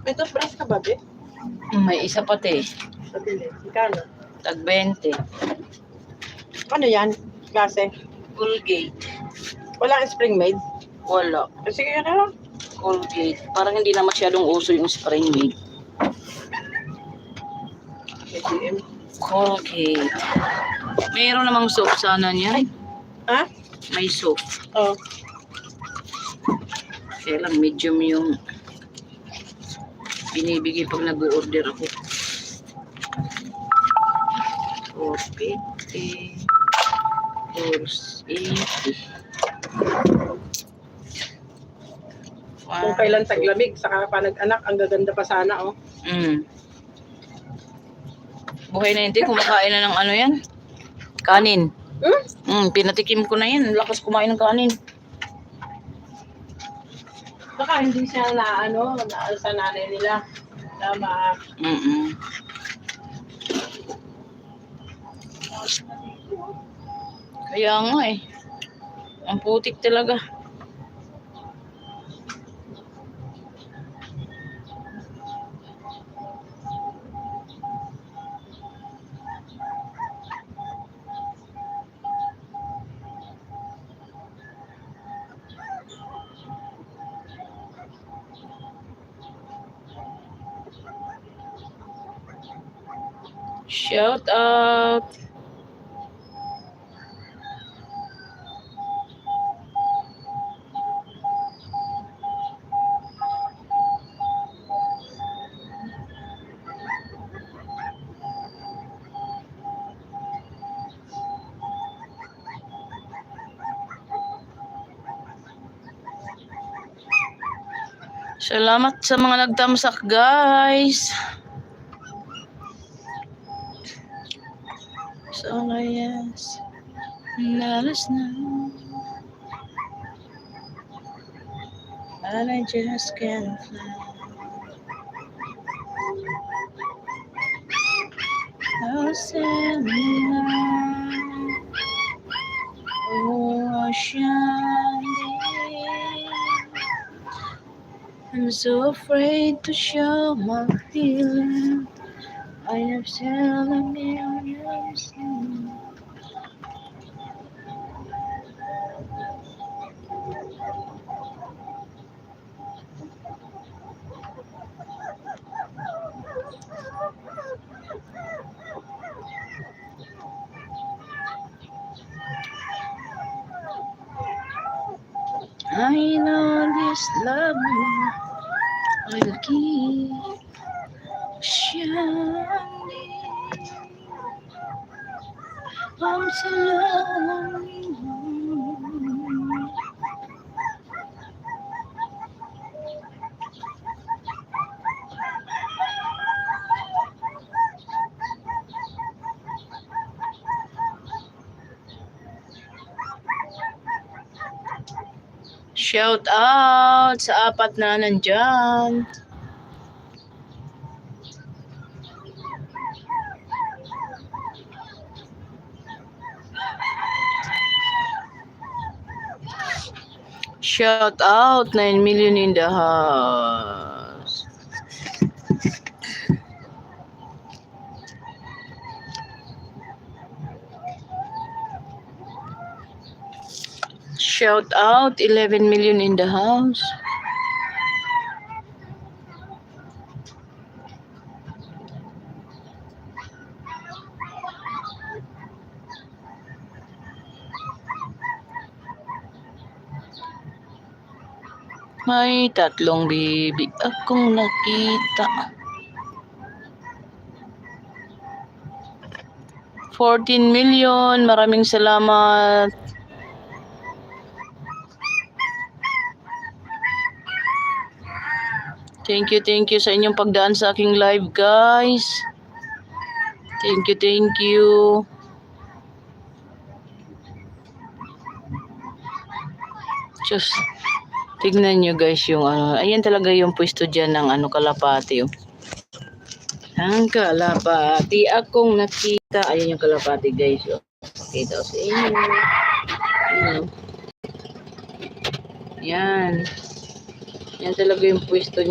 May toothbrush ka ba, be? May isa pati. Pabili. Magkano? Tag 20. Ano yan? Klase? Colgate. Walang spring made? Wala. Sige, yun na lang. Colgate. Parang hindi na masyadong uso yung spring made. ATM. Colgate. Mayroon namang soap sana niyan. Ha? May soap. Oh. Kaya lang medium yung binibigay pag nag-order ako. 450. 480. Kung kailan taglamig, saka pa nag-anak, ang gaganda pa sana, oh. Buhay na hindi, kumakain na ng ano yan? Kanin. Pinatikim ko na yan. Lakas kumain ng kanin. Baka hindi siya na, sa nanay nila. Tama. Kaya nga eh. Ang putik talaga. Shout out. Salamat sa mga nagtamsak, guys. So, yes. Let us know. And I just can't fly. I'll send you ocean deep. I'm so afraid to show my feelings. I have said a million times. I know this love will keep shining. I'm so lonely. Shout out sa apat na nandyan. Shout out 9 million in the house. Shout out 11 million in the house. May tatlong bibi akong nakita. 14 million. Maraming salamat. Thank you sa inyong pagdaan sa aking live, guys. Thank you. Just tignan nyo, guys, yung ayan talaga yung pwesto dyan ng kalapati. Oh. Ang kalapati akong nakita. Ayan yung kalapati, guys. Oh. Kita ko sa inyo. Yan. Yan talaga yung pwesto niya.